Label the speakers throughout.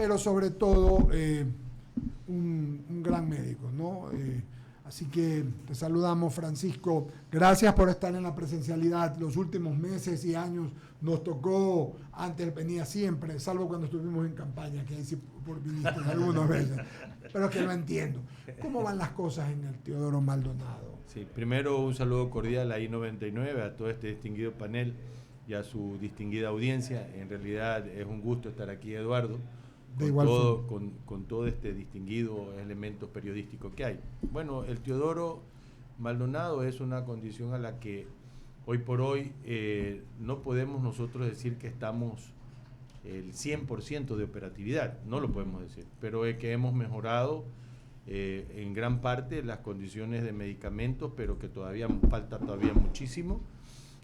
Speaker 1: pero sobre todo un gran médico, ¿no? Así que te saludamos, Francisco. Gracias por estar en la presencialidad. Los últimos meses y años nos tocó, antes venía siempre, salvo cuando estuvimos en campaña, que ahí sí viniste algunas veces. Pero es que no entiendo. ¿Cómo van las cosas en el Teodoro Maldonado?
Speaker 2: Sí, primero un saludo cordial a I-99, a todo este distinguido panel y a su distinguida audiencia. En realidad es un gusto estar aquí, Eduardo, con todo este distinguido elementos periodísticos que hay. Bueno, el Teodoro Maldonado es una condición a la que hoy por hoy no podemos nosotros decir que estamos el 100% de operatividad, no lo podemos decir, pero es que hemos mejorado en gran parte las condiciones de medicamentos, pero que todavía falta muchísimo.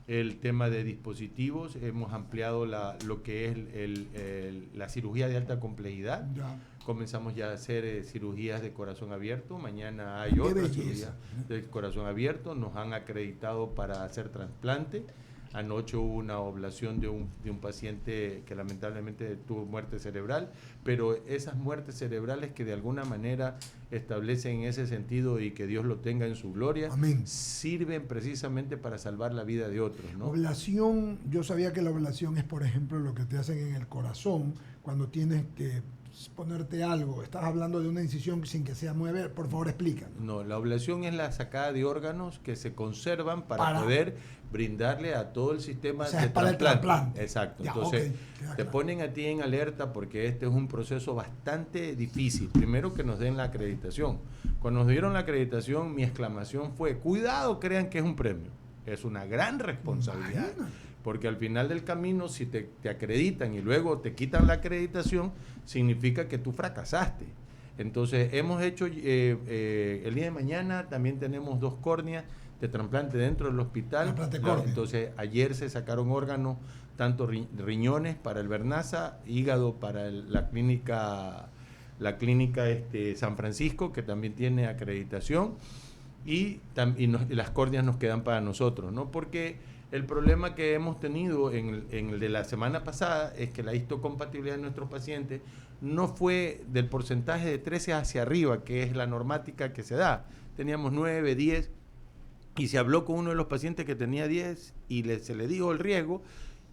Speaker 2: El tema de dispositivos, hemos ampliado lo que es la cirugía de alta complejidad. Ya. Comenzamos ya a hacer cirugías de corazón abierto. Mañana hay otra cirugía de corazón abierto. Nos han acreditado para hacer trasplante. Anoche hubo una oblación de un paciente que lamentablemente tuvo muerte cerebral, pero esas muertes cerebrales que de alguna manera establecen ese sentido y que Dios lo tenga en su gloria, amén, sirven precisamente para salvar la vida de otros, ¿no?
Speaker 1: Oblación, yo sabía que la oblación es, por ejemplo, lo que te hacen en el corazón cuando tienes que ponerte algo. Estás hablando de una incisión sin que sea mueve. Por favor, explícanos.
Speaker 2: No, la oblación es la sacada de órganos que se conservan para poder brindarle a todo el sistema, o sea, de trasplante. Exacto. Ya, entonces, te ponen a ti en alerta porque este es un proceso bastante difícil. Primero que nos den la acreditación. Cuando nos dieron la acreditación, mi exclamación fue: cuidado, crean que es un premio. Es una gran responsabilidad. Porque al final del camino, si te acreditan y luego te quitan la acreditación, significa que tú fracasaste. Entonces, hemos hecho, el día de mañana también tenemos 2 córneas de trasplante dentro del hospital. Entonces, ayer se sacaron órganos, tanto riñones para el Bernaza, hígado para la clínica San Francisco, que también tiene acreditación, y las córneas nos quedan para nosotros, ¿no? Porque el problema que hemos tenido en el de la semana pasada es que la histocompatibilidad de nuestros pacientes no fue del porcentaje de 13 hacia arriba, que es la normática que se da. Teníamos 9, 10, y se habló con uno de los pacientes que tenía 10 y se le dijo el riesgo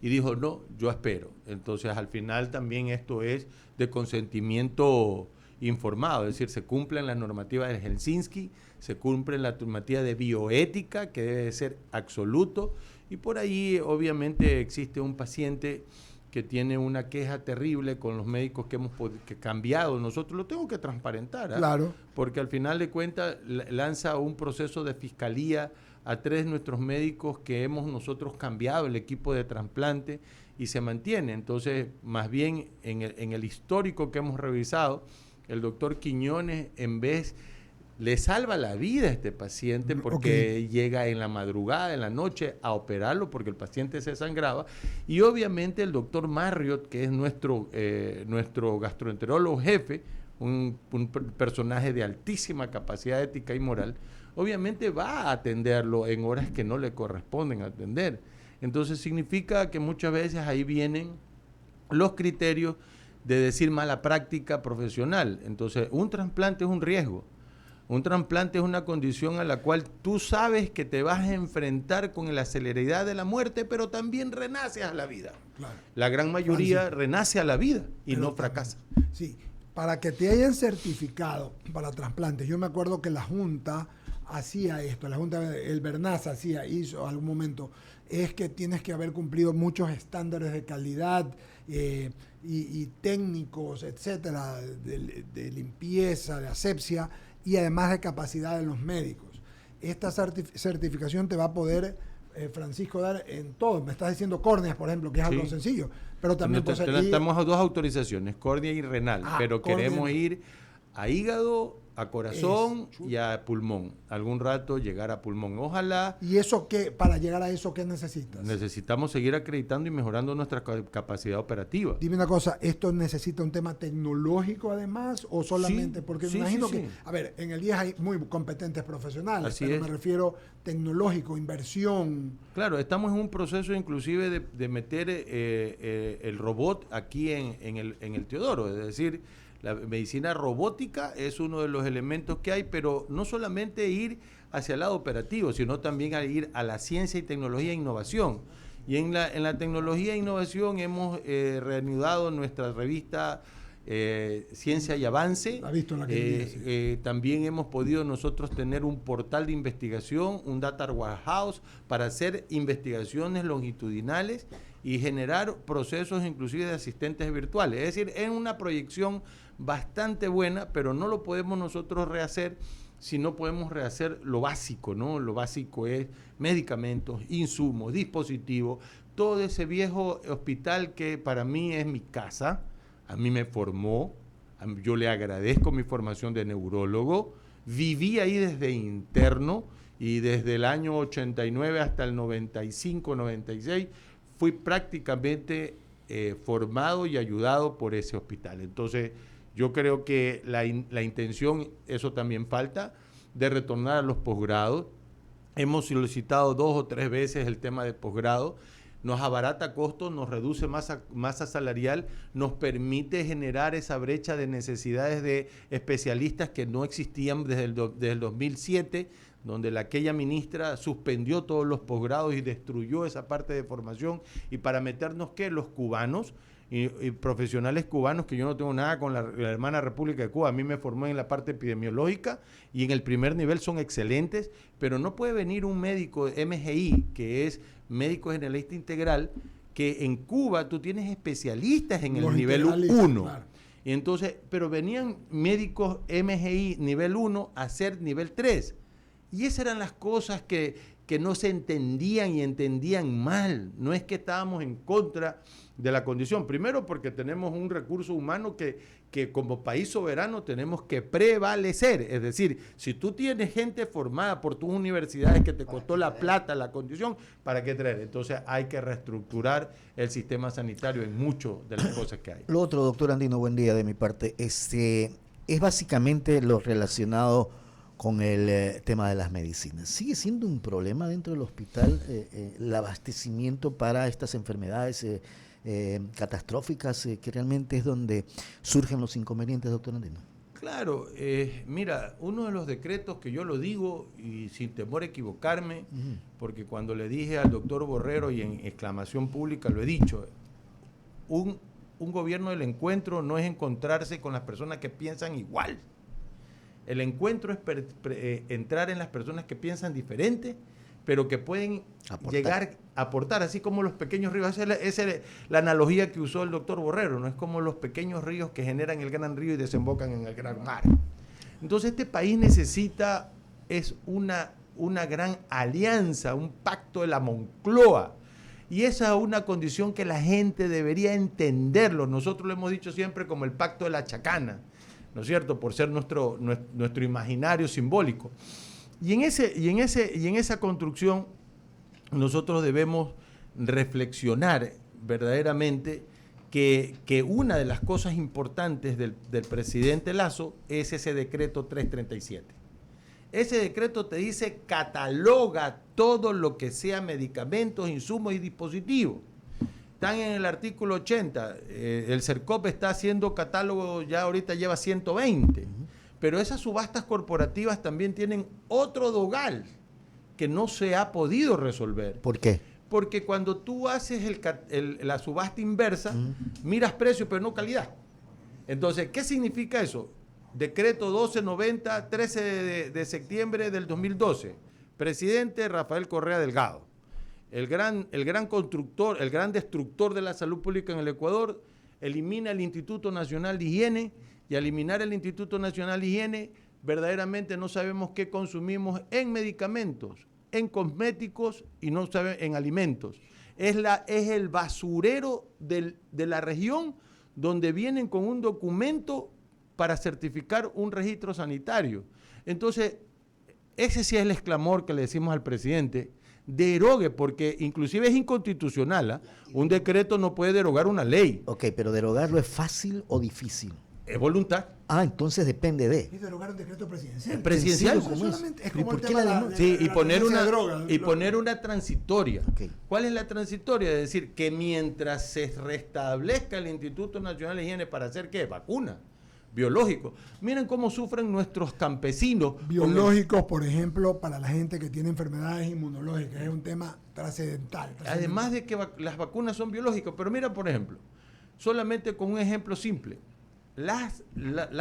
Speaker 2: y dijo: no, yo espero. Entonces, al final también esto es de consentimiento informado, es decir, se cumplen las normativas de Helsinki, se cumple la normativa de bioética, que debe de ser absoluto, y por ahí obviamente existe un paciente que tiene una queja terrible con los médicos que hemos cambiado. Nosotros lo tengo que transparentar, ¿eh?
Speaker 1: Claro.
Speaker 2: Porque al final de cuentas lanza un proceso de fiscalía a 3 de nuestros médicos que hemos nosotros cambiado el equipo de trasplante y se mantiene. Entonces, más bien en el histórico que hemos revisado, el doctor Quiñones, en vez, le salva la vida a este paciente porque llega en la madrugada, en la noche, a operarlo porque el paciente se sangraba. Y obviamente el doctor Marriott, que es nuestro gastroenterólogo jefe, un personaje de altísima capacidad ética y moral, obviamente va a atenderlo en horas que no le corresponden atender. Entonces significa que muchas veces ahí vienen los criterios de decir mala práctica profesional. Entonces, un trasplante es un riesgo. Un trasplante es una condición a la cual tú sabes que te vas a enfrentar con la celeridad de la muerte, pero también renaces a la vida. Claro. La gran mayoría renace a la vida y no fracasa.
Speaker 1: Sí, para que te hayan certificado para trasplantes, yo me acuerdo que la Junta hacía esto, la Junta, el Bernaza hizo algún momento, es que tienes que haber cumplido muchos estándares de calidad y técnicos, etcétera, de limpieza, de asepsia y además de capacidad de los médicos. Esta certificación te va a poder, Francisco, dar en todo. Me estás diciendo córneas, por ejemplo, que es algo sencillo, pero también
Speaker 2: estamos a 2 autorizaciones, córnea y renal, pero queremos ir a hígado A corazón y a pulmón. Algún rato llegar a pulmón. Ojalá.
Speaker 1: ¿Y eso qué? Para llegar a eso, ¿qué necesitas?
Speaker 2: Necesitamos seguir acreditando y mejorando nuestra capacidad operativa.
Speaker 1: Dime una cosa, ¿esto necesita un tema tecnológico además o solamente?
Speaker 2: Sí,
Speaker 1: porque me imagino que, a ver, en el 10 hay muy competentes profesionales, pero me refiero tecnológico, inversión.
Speaker 2: Claro, estamos en un proceso inclusive de meter el robot aquí en el Teodoro, es decir, la medicina robótica es uno de los elementos que hay, pero no solamente ir hacia el lado operativo, sino también a ir a la ciencia y tecnología e innovación. Y en la tecnología e innovación hemos reanudado nuestra revista Ciencia y Avance.
Speaker 1: La visto en la que
Speaker 2: también hemos podido nosotros tener un portal de investigación, un data warehouse, para hacer investigaciones longitudinales y generar procesos inclusive de asistentes virtuales. Es decir, es una proyección bastante buena, pero no lo podemos nosotros rehacer si no podemos rehacer lo básico, ¿no? Lo básico es medicamentos, insumos, dispositivos, todo ese viejo hospital que para mí es mi casa, a mí me formó, yo le agradezco mi formación de neurólogo, viví ahí desde interno y desde el año 89 hasta el 95, 96, fui prácticamente formado y ayudado por ese hospital. Entonces, yo creo que la intención, eso también falta, de retornar a los posgrados. Hemos solicitado 2 o 3 veces el tema de posgrado. Nos abarata costos, nos reduce masa salarial, nos permite generar esa brecha de necesidades de especialistas que no existían desde el 2007, donde aquella ministra suspendió todos los posgrados y destruyó esa parte de formación. Y para meternos, ¿qué? Los cubanos y profesionales cubanos, que yo no tengo nada con la hermana República de Cuba, a mí me formé en la parte epidemiológica y en el primer nivel son excelentes, pero no puede venir un médico MGI, que es médico generalista integral, que en Cuba tú tienes especialistas en el nivel 1. Claro. Y entonces, pero venían médicos MGI nivel 1 a ser nivel 3. Y esas eran las cosas que no se entendían y entendían mal. No es que estábamos en contra de la condición. Primero porque tenemos un recurso humano que como país soberano tenemos que prevalecer. Es decir, si tú tienes gente formada por tus universidades que te costó la plata, la condición, ¿para qué traer? Entonces hay que reestructurar el sistema sanitario en muchas de las cosas que hay.
Speaker 3: Lo otro, doctor Andino, buen día de mi parte, es básicamente lo relacionado con el tema de las medicinas. ¿Sigue siendo un problema dentro del hospital el abastecimiento para estas enfermedades catastróficas, que realmente es donde surgen los inconvenientes, doctor Andino?
Speaker 2: Claro, mira, uno de los decretos que yo lo digo y sin temor a equivocarme, porque cuando le dije al doctor Borrero y en exclamación pública lo he dicho, un gobierno del encuentro no es encontrarse con las personas que piensan igual. El encuentro es entrar en las personas que piensan diferente, pero que pueden llegar a aportar, así como los pequeños ríos. Esa es la analogía que usó el doctor Borrero, no es como los pequeños ríos que generan el gran río y desembocan en el gran mar. Entonces este país necesita una gran alianza, un pacto de la Moncloa. Y esa es una condición que la gente debería entenderlo. Nosotros lo hemos dicho siempre como el pacto de la chacana, ¿no es cierto? Por ser nuestro imaginario simbólico. Y en esa construcción nosotros debemos reflexionar verdaderamente que una de las cosas importantes del presidente Lasso es ese decreto 337. Ese decreto te dice, cataloga todo lo que sea medicamentos, insumos y dispositivos. Están en el artículo 80, el CERCOP está haciendo catálogo, ya ahorita lleva 120, pero esas subastas corporativas también tienen otro dogal que no se ha podido resolver.
Speaker 3: ¿Por qué?
Speaker 2: Porque cuando tú haces la subasta inversa, miras precio pero no calidad. Entonces, ¿qué significa eso? Decreto 1290, 13 de septiembre del 2012, presidente Rafael Correa Delgado. El gran constructor, el gran destructor de la salud pública en el Ecuador, elimina el Instituto Nacional de Higiene, y al eliminar el Instituto Nacional de Higiene, verdaderamente no sabemos qué consumimos en medicamentos, en cosméticos y no sabemos en alimentos. Es el basurero de la región donde vienen con un documento para certificar un registro sanitario. Entonces, ese sí es el exclamor que le decimos al presidente, derogue, porque inclusive es inconstitucional, un decreto no puede derogar una ley.
Speaker 3: Ok, pero ¿derogarlo es fácil o difícil?
Speaker 2: Es voluntad.
Speaker 3: Entonces depende de...
Speaker 1: Y derogar un decreto presidencial.
Speaker 2: Presidencial.
Speaker 1: Es como el tema de la
Speaker 2: y poner una
Speaker 1: droga,
Speaker 2: y poner una transitoria.
Speaker 3: Okay.
Speaker 2: ¿Cuál es la transitoria? Es decir, que mientras se restablezca el Instituto Nacional de Higiene para hacer ¿qué? Vacuna. Biológico. Miren cómo sufren nuestros campesinos.
Speaker 1: Biológicos, por ejemplo, para la gente que tiene enfermedades inmunológicas, es un tema trascendental.
Speaker 2: Además de que las vacunas son biológicas, pero mira, por ejemplo, solamente con un ejemplo simple, las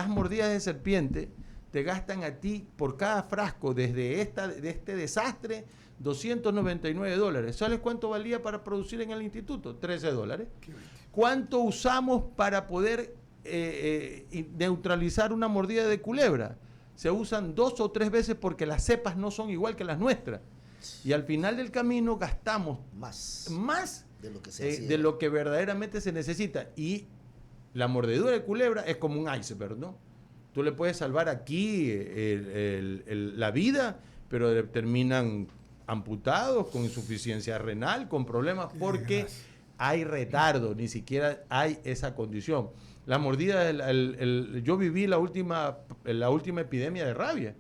Speaker 2: mordidas de serpiente te gastan a ti por cada frasco de este desastre $299. ¿Sabes cuánto valía para producir en el instituto? $13. ¿Cuánto usamos para poder neutralizar una mordida de culebra? Se usan 2 o 3 veces porque las cepas no son igual que las nuestras. Y al final del camino gastamos más de lo que verdaderamente se necesita. Y la mordedura de culebra es como un iceberg, ¿no? Tú le puedes salvar aquí la vida, pero terminan amputados, con insuficiencia renal, con problemas, porque hay retardo, ni siquiera hay esa condición. La mordida, yo viví la última epidemia de rabia.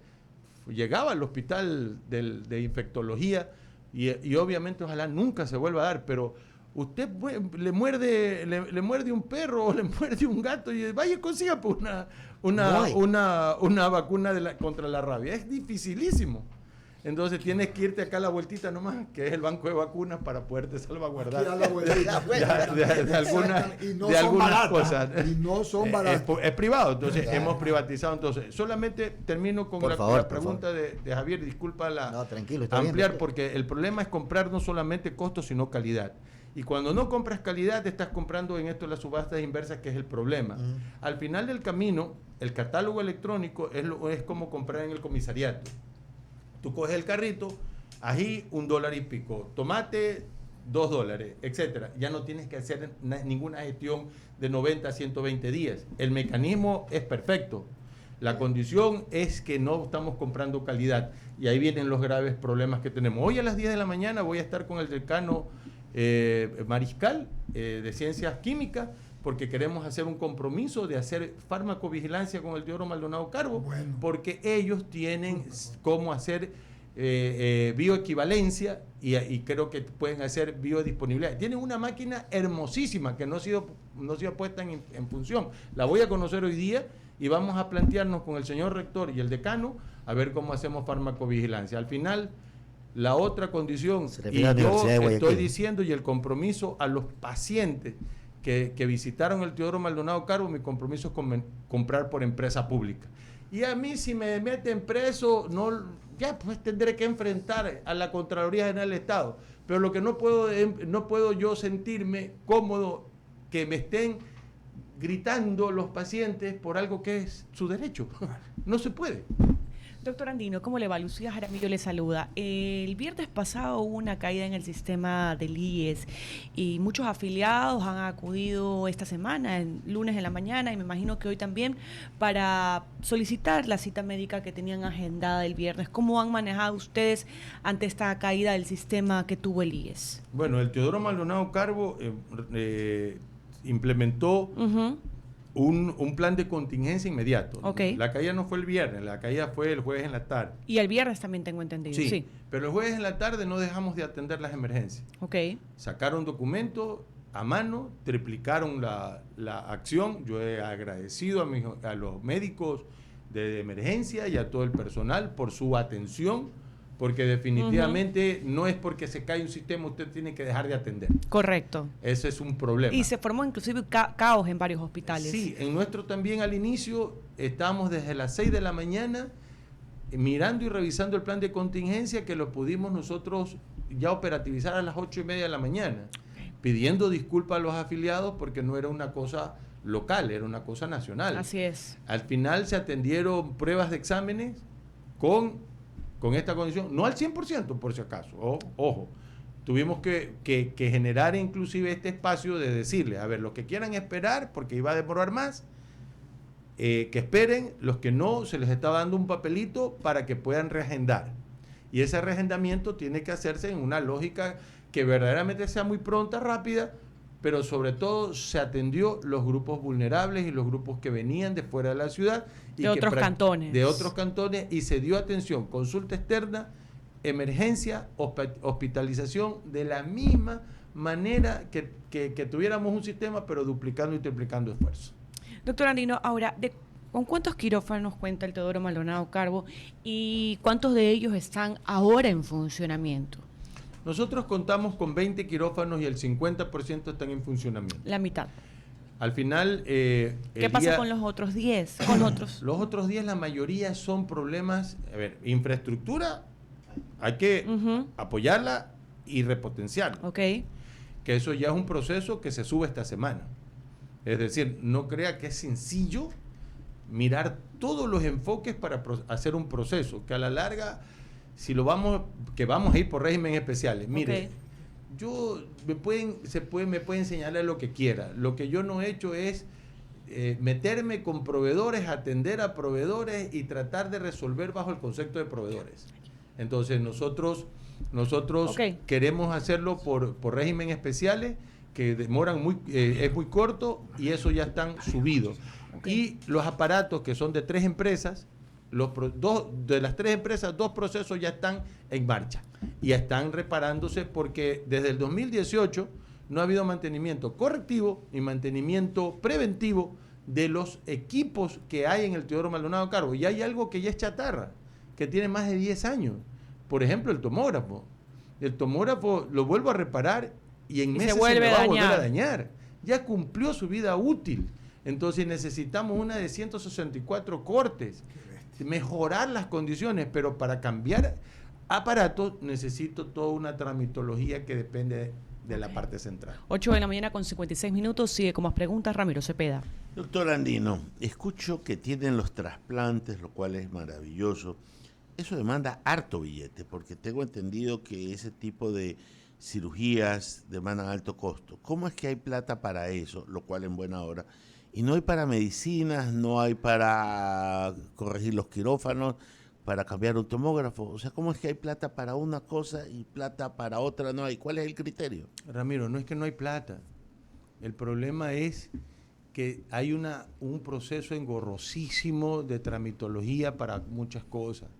Speaker 2: Llegaba al hospital de infectología y obviamente ojalá nunca se vuelva a dar, pero usted le muerde un perro o le muerde un gato y vaya y consiga pues, una vacuna contra la rabia. Es dificilísimo. Entonces tienes que irte acá a la vueltita nomás, que es el banco de vacunas, para poderte salvaguardar de algunas cosas.
Speaker 1: Y no son baratos.
Speaker 2: Es privado, entonces hemos privatizado. Entonces, solamente termino con la pregunta de Javier, disculpa
Speaker 3: tranquilo,
Speaker 2: ampliar,
Speaker 3: bien,
Speaker 2: porque el problema es comprar no solamente costo, sino calidad. Y cuando no compras calidad, te estás comprando en esto las subastas inversas, que es el problema. Al final del camino, el catálogo electrónico es como comprar en el comisariato. Tú coges el carrito, ají $1 y pico, tomate $2, etcétera. Ya no tienes que hacer ninguna gestión de 90 a 120 días. El mecanismo es perfecto. La condición es que no estamos comprando calidad. Y ahí vienen los graves problemas que tenemos. Hoy a las 10 de la mañana voy a estar con el decano Mariscal de Ciencias Químicas, porque queremos hacer un compromiso de hacer farmacovigilancia con el Teodoro Maldonado Carbo, porque ellos tienen cómo hacer bioequivalencia y creo que pueden hacer biodisponibilidad. Tienen una máquina hermosísima que no ha sido puesta en función. La voy a conocer hoy día y vamos a plantearnos con el señor rector y el decano a ver cómo hacemos farmacovigilancia. Al final, la otra condición, y yo estoy diciendo, y el compromiso a los pacientes que visitaron el Teodoro Maldonado Carbo, mi compromiso es comprar por empresa pública. Y a mí, si me meten preso, ya pues tendré que enfrentar a la Contraloría General del Estado. Pero lo que no puedo yo sentirme cómodo que me estén gritando los pacientes por algo que es su derecho. No se puede.
Speaker 4: Doctor Andino, ¿cómo le va? Lucía Jaramillo le saluda. El viernes pasado hubo una caída en el sistema del IES y muchos afiliados han acudido esta semana, el lunes en la mañana, y me imagino que hoy también, para solicitar la cita médica que tenían agendada el viernes. ¿Cómo han manejado ustedes ante esta caída del sistema que tuvo el IES?
Speaker 2: Bueno, el Teodoro Maldonado Carbo implementó un plan de contingencia inmediato.
Speaker 4: Okay.
Speaker 2: La caída no fue el viernes, la caída fue el jueves en la tarde.
Speaker 4: Y el viernes también tengo entendido.
Speaker 2: Sí, pero el jueves en la tarde no dejamos de atender las emergencias.
Speaker 4: Okay.
Speaker 2: Sacaron documentos a mano, triplicaron la acción. Yo he agradecido a los médicos de emergencia y a todo el personal por su atención, porque definitivamente no es porque se cae un sistema usted tiene que dejar de atender.
Speaker 4: Correcto.
Speaker 2: Ese es un problema.
Speaker 4: Y se formó inclusive caos en varios hospitales.
Speaker 2: Sí, en nuestro también al inicio estábamos desde las 6 de la mañana mirando y revisando el plan de contingencia, que lo pudimos nosotros ya operativizar a las 8:30 de la mañana, pidiendo disculpas a los afiliados porque no era una cosa local, era una cosa nacional.
Speaker 4: Así es.
Speaker 2: Al final se atendieron pruebas de exámenes con esta condición, no al 100% por si acaso, ojo, tuvimos que generar inclusive este espacio de decirle, a ver, los que quieran esperar porque iba a demorar más, que esperen, los que no, se les está dando un papelito para que puedan reagendar. Y ese reagendamiento tiene que hacerse en una lógica que verdaderamente sea muy pronta, rápida, pero sobre todo se atendió los grupos vulnerables y los grupos que venían de fuera de la ciudad.
Speaker 4: De otros cantones.
Speaker 2: De otros cantones, y se dio atención, consulta externa, emergencia, hospitalización, de la misma manera que tuviéramos un sistema, pero duplicando y triplicando esfuerzos.
Speaker 4: Doctor Andino, ahora, ¿con cuántos quirófanos cuenta el Teodoro Maldonado Carbo y cuántos de ellos están ahora en funcionamiento?
Speaker 2: Nosotros contamos con 20 quirófanos y el 50% están en funcionamiento.
Speaker 4: La mitad.
Speaker 2: Al final...
Speaker 4: ¿Qué pasa con los otros 10?
Speaker 2: Los otros 10, la mayoría son problemas... A ver, infraestructura, hay que apoyarla y repotenciarla.
Speaker 4: Ok.
Speaker 2: Que eso ya es un proceso que se sube esta semana. Es decir, no crea que es sencillo mirar todos los enfoques para hacer un proceso, que a la larga... Si lo vamos a ir por régimen especiales. Mire, me pueden señalar lo que quiera. Lo que yo no he hecho es meterme con proveedores, atender a proveedores y tratar de resolver bajo el concepto de proveedores. Entonces nosotros queremos hacerlo por régimen especiales, que demoran es muy corto, y eso ya están subidos. Y los aparatos, que son de 3 empresas, de las 3 empresas, 2 procesos ya están en marcha y ya están reparándose, porque desde el 2018 no ha habido mantenimiento correctivo ni mantenimiento preventivo de los equipos que hay en el Teodoro Maldonado Carbo. Y hay algo que ya es chatarra, que tiene más de 10 años. Por ejemplo, el tomógrafo. El tomógrafo lo vuelvo a reparar y en meses se me va a volver a dañar. Ya cumplió su vida útil. Entonces necesitamos una de 164 cortes. Mejorar las condiciones, pero para cambiar aparatos necesito toda una tramitología que depende de la parte central.
Speaker 4: 8:56 a.m, sigue con más preguntas Ramiro Cepeda.
Speaker 5: Doctor Andino, escucho que tienen los trasplantes, lo cual es maravilloso. Eso demanda harto billete, porque tengo entendido que ese tipo de cirugías demandan alto costo. ¿Cómo es que hay plata para eso, lo cual en buena hora? Y no hay para medicinas, no hay para corregir los quirófanos, para cambiar un tomógrafo. O sea, ¿cómo es que hay plata para una cosa y plata para otra no hay? ¿Cuál es el criterio?
Speaker 2: Ramiro, no es que no hay plata. El problema es que hay un proceso engorrosísimo de tramitología para muchas cosas.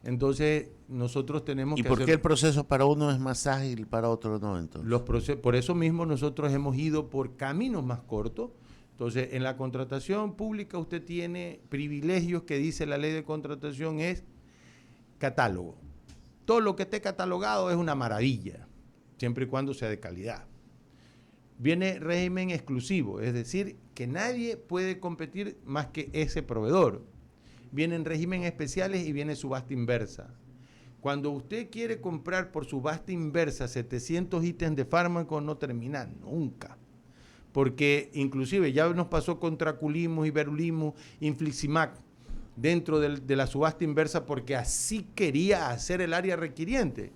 Speaker 2: Entonces, nosotros tenemos que...
Speaker 5: ¿Y por qué el proceso para uno es más ágil y para otro no, entonces?
Speaker 2: Por eso mismo nosotros hemos ido por caminos más cortos. Entonces, en la contratación pública usted tiene privilegios que dice la ley de contratación, es catálogo. Todo lo que esté catalogado es una maravilla, siempre y cuando sea de calidad. Viene régimen exclusivo, es decir, que nadie puede competir más que ese proveedor. Vienen régimen especiales y viene subasta inversa. Cuando usted quiere comprar por subasta inversa 700 ítems de fármaco, no termina nunca. Porque inclusive ya nos pasó con Traculimus, Iberulimus, Infliximab dentro de la subasta inversa, porque así quería hacer el área requiriente.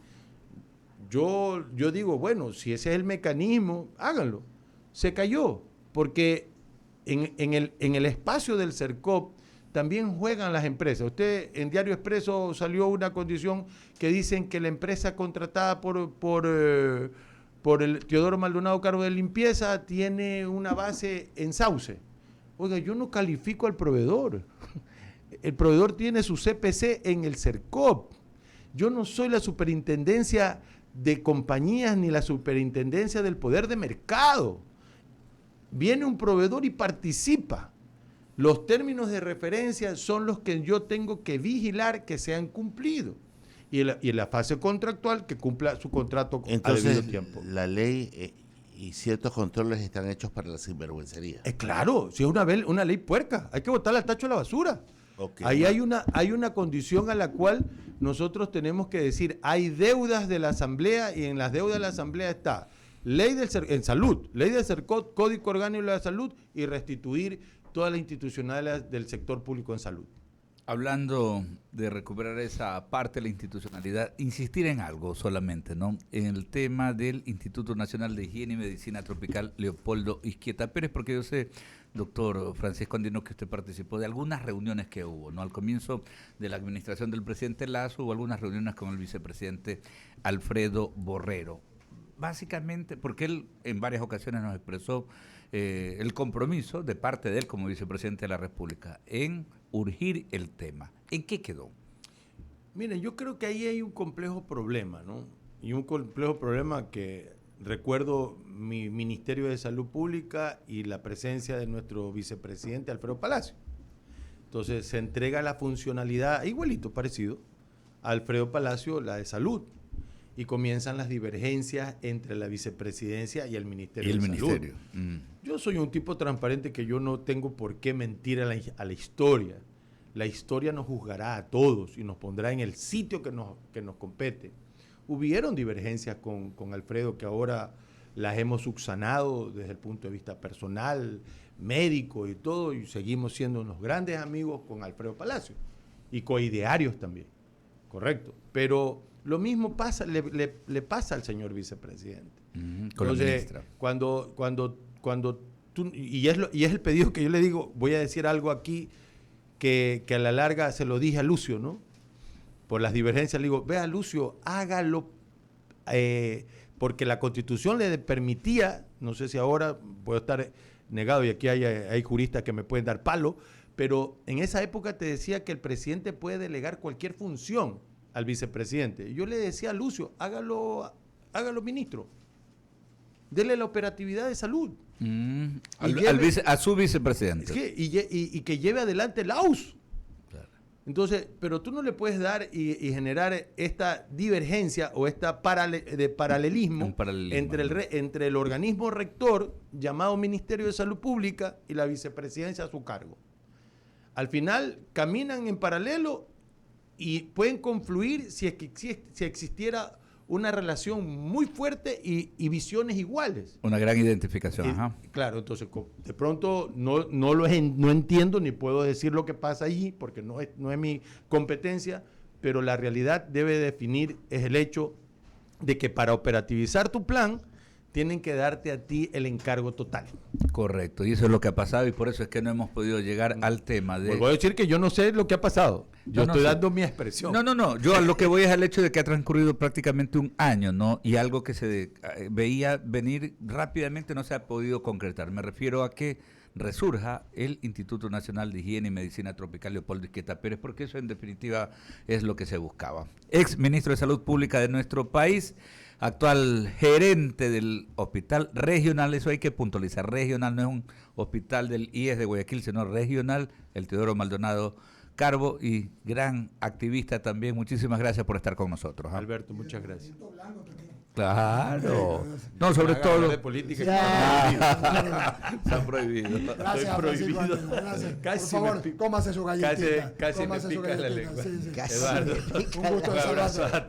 Speaker 2: Yo digo, bueno, si ese es el mecanismo, háganlo. Se cayó, porque en el espacio del CERCOP también juegan las empresas. Usted en Diario Expreso salió una condición que dicen que la empresa contratada por el Teodoro Maldonado Carbo de limpieza tiene una base en Sauce. Oiga, yo no califico al proveedor. El proveedor tiene su CPC en el CERCOP. Yo no soy la superintendencia de compañías ni la superintendencia del poder de mercado. Viene un proveedor y participa. Los términos de referencia son los que yo tengo que vigilar que sean cumplidos. Y en la fase contractual que cumpla su contrato a debido tiempo.
Speaker 5: La ley y ciertos controles están hechos para la sinvergüencería.
Speaker 2: Claro, si es una ley puerca, hay que botarla al tacho de la basura. Okay. Ahí hay una condición a la cual nosotros tenemos que decir, hay deudas de la Asamblea, y en las deudas de la Asamblea está ley en salud, ley del CERCOP, Código Orgánico de la Salud, y restituir toda la institucionalidad del sector público en salud.
Speaker 6: Hablando de recuperar esa parte de la institucionalidad, insistir en algo solamente, ¿no? En el tema del Instituto Nacional de Higiene y Medicina Tropical Leopoldo Izquieta Pérez, porque yo sé, doctor Francisco Andino, que usted participó de algunas reuniones que hubo, ¿no? Al comienzo de la administración del presidente Lazo hubo algunas reuniones con el vicepresidente Alfredo Borrero. Básicamente, porque él en varias ocasiones nos expresó el compromiso de parte de él como vicepresidente de la República en urgir el tema. ¿En qué quedó?
Speaker 2: Miren, yo creo que ahí hay un complejo problema, ¿no? Y un complejo problema que recuerdo mi Ministerio de Salud Pública y la presencia de nuestro vicepresidente Alfredo Palacio. Entonces se entrega la funcionalidad, igualito, parecido, a Alfredo Palacio, la de salud. Y comienzan las divergencias entre la vicepresidencia y el Ministerio de Salud. Yo soy un tipo transparente que yo no tengo por qué mentir a la historia. La historia nos juzgará a todos y nos pondrá en el sitio que nos compete. Hubieron divergencias con Alfredo que ahora las hemos subsanado desde el punto de vista personal, médico y todo, y seguimos siendo unos grandes amigos con Alfredo Palacio y coidearios también, correcto. Pero lo mismo pasa, le pasa al señor vicepresidente.
Speaker 6: Con la ministra.
Speaker 2: Cuando tú, y es el pedido que yo le digo, voy a decir algo aquí que a la larga se lo dije a Lucio, ¿no? Por las divergencias le digo, vea Lucio, hágalo, porque la Constitución le permitía, no sé si ahora puedo estar negado y aquí hay juristas que me pueden dar palo, pero en esa época te decía que el presidente puede delegar cualquier función al vicepresidente. Yo le decía a Lucio, hágalo ministro. Dele la operatividad de salud.
Speaker 6: A su vicepresidente.
Speaker 2: Y que lleve adelante la AUS. Claro. Entonces, pero tú no le puedes dar y generar esta divergencia o esta paralelismo entre el organismo rector llamado Ministerio de Salud Pública y la vicepresidencia a su cargo. Al final caminan en paralelo y pueden confluir si existiera una relación muy fuerte y visiones iguales.
Speaker 6: Una gran identificación. Ajá.
Speaker 2: Claro, entonces de pronto no entiendo ni puedo decir lo que pasa allí porque no es mi competencia, pero la realidad debe definir es el hecho de que para operativizar tu plan tienen que darte a ti el encargo total.
Speaker 6: Correcto, y eso es lo que ha pasado y por eso es que no hemos podido llegar al tema de...
Speaker 2: Voy a decir que yo no sé lo que ha pasado, yo estoy dando mi expresión.
Speaker 6: No, yo a lo que voy es al hecho de que ha transcurrido prácticamente un año, ¿no? Y algo que se veía venir rápidamente no se ha podido concretar. Me refiero a que resurja el Instituto Nacional de Higiene y Medicina Tropical Leopoldo Izquieta Pérez, porque eso en definitiva es lo que se buscaba. Ex ministro de Salud Pública de nuestro país, actual gerente del hospital regional, eso hay que puntualizar, regional, no es un hospital del IES de Guayaquil, sino regional, el Teodoro Maldonado Carbo, y gran activista también. Muchísimas gracias por estar con nosotros.
Speaker 2: Alberto, muchas gracias.
Speaker 6: Claro. No, sobre todo.
Speaker 2: De política
Speaker 6: se han prohibido.
Speaker 1: Gracias, Francisco. Gracias.
Speaker 2: Casi
Speaker 1: por favor, cómase su galletita.
Speaker 2: Casi me picas la lengua.
Speaker 1: Sí.
Speaker 2: Eduardo,
Speaker 1: un gusto de saludarte.